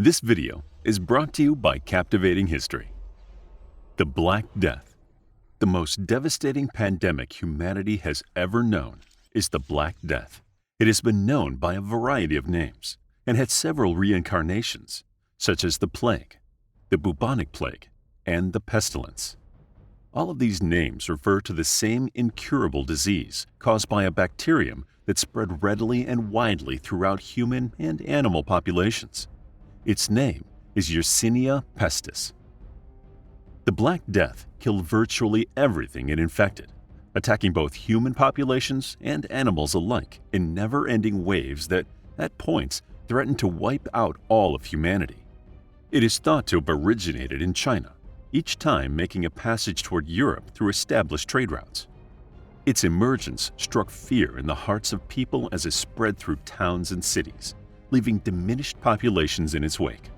This video is brought to you by Captivating History. The Black Death. The most devastating pandemic humanity has ever known is the Black Death. It has been known by a variety of names and had several reincarnations, such as the plague, the bubonic plague, and the pestilence. All of these names refer to the same incurable disease caused by a bacterium that spread readily and widely throughout human and animal populations. Its name is Yersinia pestis. The Black Death killed virtually everything it infected, attacking both human populations and animals alike in never-ending waves that, at points, threatened to wipe out all of humanity. It is thought to have originated in China, each time making a passage toward Europe through established trade routes. Its emergence struck fear in the hearts of people as it spread through towns and cities, leaving diminished populations in its wake.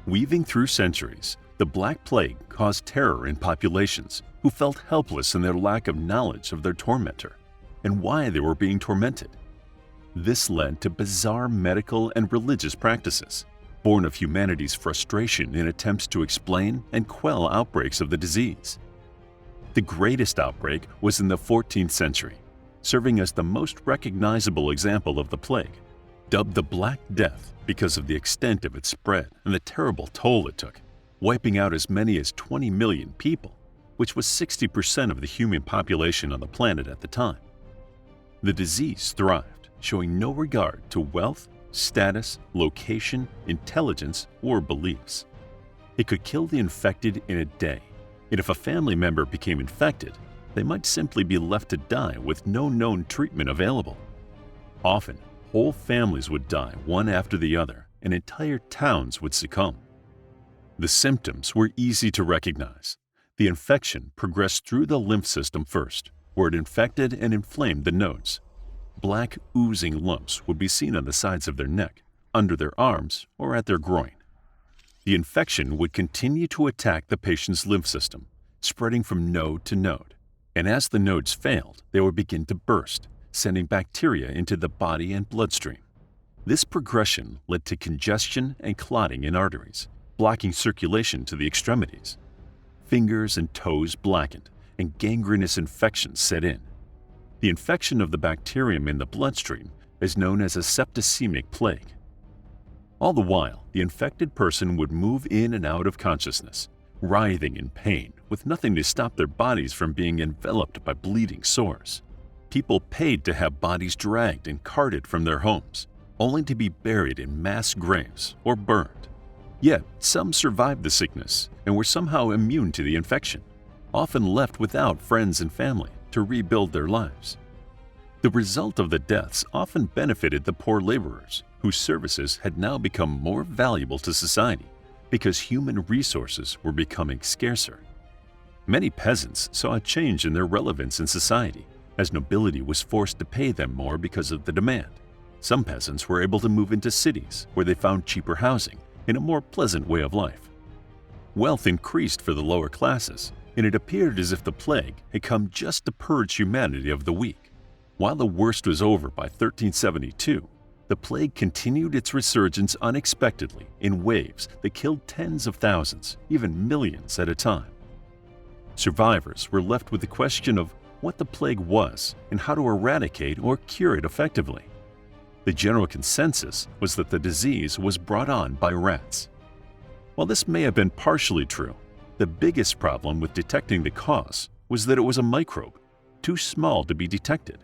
Weaving through centuries, the Black Plague caused terror in populations who felt helpless in their lack of knowledge of their tormentor and why they were being tormented. This led to bizarre medical and religious practices, born of humanity's frustration in attempts to explain and quell outbreaks of the disease. The greatest outbreak was in the 14th century, serving as the most recognizable example of the plague. Dubbed the Black Death because of the extent of its spread and the terrible toll it took, wiping out as many as 20 million people, which was 60% of the human population on the planet at the time. The disease thrived, showing no regard to wealth, status, location, intelligence, or beliefs. It could kill the infected in a day, and if a family member became infected, they might simply be left to die with no known treatment available. Often, whole families would die one after the other, and entire towns would succumb. The symptoms were easy to recognize. The infection progressed through the lymph system first, where it infected and inflamed the nodes. Black, oozing lumps would be seen on the sides of their neck, under their arms, or at their groin. The infection would continue to attack the patient's lymph system, spreading from node to node, and as the nodes failed, they would begin to burst, sending bacteria into the body and bloodstream. This progression led to congestion and clotting in arteries, blocking circulation to the extremities. Fingers and toes blackened, and gangrenous infections set in. The infection of the bacterium in the bloodstream is known as a septicemic plague. All the while, the infected person would move in and out of consciousness, writhing in pain, with nothing to stop their bodies from being enveloped by bleeding sores. People paid to have bodies dragged and carted from their homes, only to be buried in mass graves or burned. Yet, some survived the sickness and were somehow immune to the infection, often left without friends and family to rebuild their lives. The result of the deaths often benefited the poor laborers, whose services had now become more valuable to society because human resources were becoming scarcer. Many peasants saw a change in their relevance in society, as nobility was forced to pay them more because of the demand. Some peasants were able to move into cities where they found cheaper housing and a more pleasant way of life. Wealth increased for the lower classes, and it appeared as if the plague had come just to purge humanity of the weak. While the worst was over by 1372, the plague continued its resurgence unexpectedly in waves that killed tens of thousands, even millions at a time. Survivors were left with the question of what the plague was and how to eradicate or cure it effectively. The general consensus was that the disease was brought on by rats. While this may have been partially true, the biggest problem with detecting the cause was that it was a microbe, too small to be detected.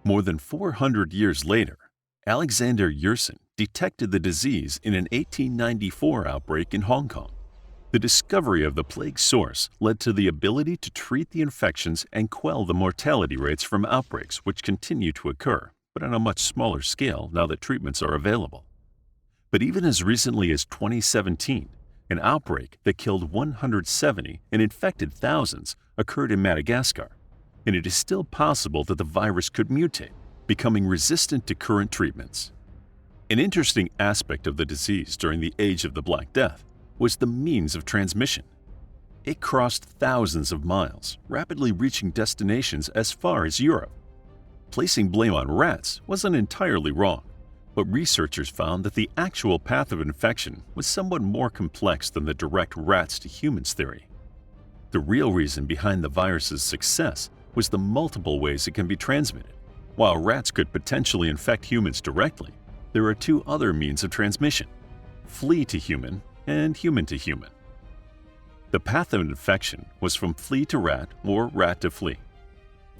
More than 400 years later, Alexander Yersin detected the disease in an 1894 outbreak in Hong Kong. The discovery of the plague source led to the ability to treat the infections and quell the mortality rates from outbreaks which continue to occur, but on a much smaller scale now that treatments are available. But even as recently as 2017, an outbreak that killed 170 and infected thousands occurred in Madagascar, and it is still possible that the virus could mutate, becoming resistant to current treatments. An interesting aspect of the disease during the age of the Black Death was the means of transmission. It crossed thousands of miles, rapidly reaching destinations as far as Europe. Placing blame on rats wasn't entirely wrong, But researchers found that the actual path of infection was somewhat more complex than the direct rats to humans theory. The real reason behind the virus's success was the multiple ways it can be transmitted. While rats could potentially infect humans directly, there are two other means of transmission: flea to human and human to human. The path of infection was from flea to rat or rat to flea.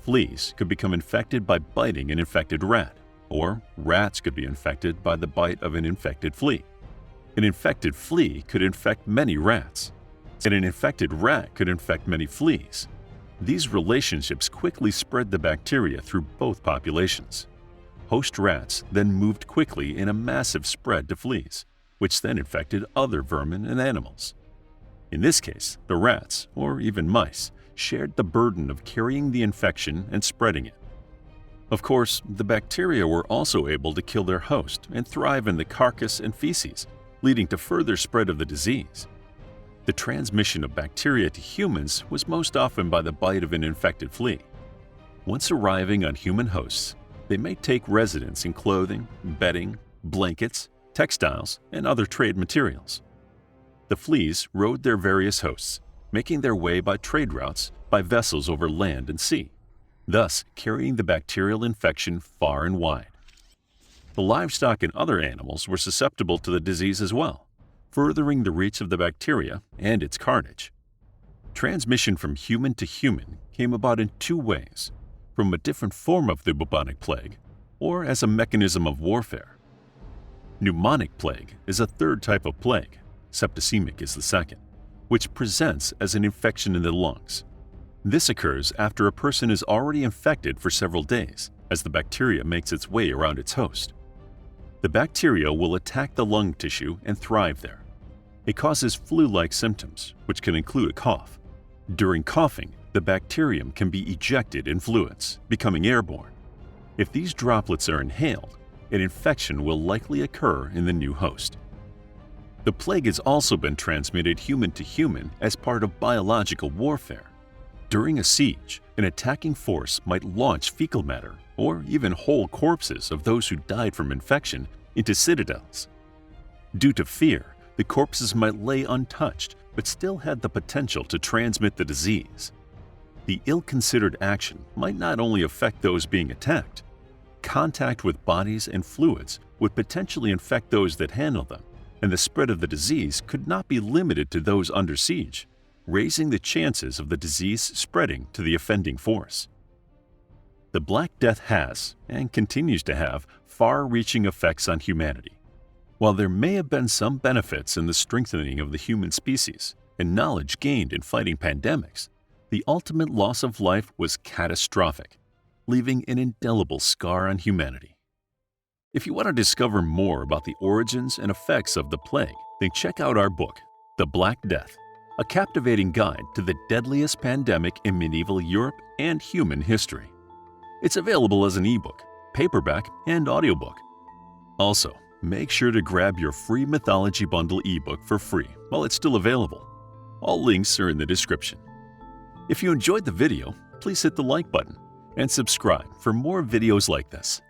Fleas could become infected by biting an infected rat, or rats could be infected by the bite of an infected flea. An infected flea could infect many rats, and an infected rat could infect many fleas. These relationships quickly spread the bacteria through both populations. Host rats then moved quickly in a massive spread to fleas, which then infected other vermin and animals. In this case, the rats, or even mice, shared the burden of carrying the infection and spreading it. Of course, the bacteria were also able to kill their host and thrive in the carcass and feces, leading to further spread of the disease. The transmission of bacteria to humans was most often by the bite of an infected flea. Once arriving on human hosts, they may take residence in clothing, bedding, blankets, textiles, and other trade materials. The fleas rode their various hosts, making their way by trade routes by vessels over land and sea, thus carrying the bacterial infection far and wide. The livestock and other animals were susceptible to the disease as well, furthering the reach of the bacteria and its carnage. Transmission from human to human came about in two ways: from a different form of the bubonic plague, or as a mechanism of warfare. Pneumonic plague is a third type of plague, septicemic is the second, which presents as an infection in the lungs. This occurs after a person is already infected for several days, as the bacteria makes its way around its host. The bacteria will attack the lung tissue and thrive there. It causes flu-like symptoms, which can include a cough. During coughing, the bacterium can be ejected in fluids, becoming airborne. If these droplets are inhaled, an infection will likely occur in the new host. The plague has also been transmitted human to human as part of biological warfare. During a siege, an attacking force might launch fecal matter or even whole corpses of those who died from infection into citadels. Due to fear, the corpses might lay untouched but still had the potential to transmit the disease. The ill-considered action might not only affect those being attacked. Contact with bodies and fluids would potentially infect those that handle them, and the spread of the disease could not be limited to those under siege, raising the chances of the disease spreading to the offending force. The Black Death has, and continues to have, far-reaching effects on humanity. While there may have been some benefits in the strengthening of the human species and knowledge gained in fighting pandemics, the ultimate loss of life was catastrophic, leaving an indelible scar on humanity. If you want to discover more about the origins and effects of the plague, then check out our book, The Black Death, a captivating guide to the deadliest pandemic in medieval Europe and human history. It's available as an ebook, paperback, and audiobook. Also, make sure to grab your free Mythology Bundle ebook for free while it's still available. All links are in the description. If you enjoyed the video, please hit the like button and subscribe for more videos like this.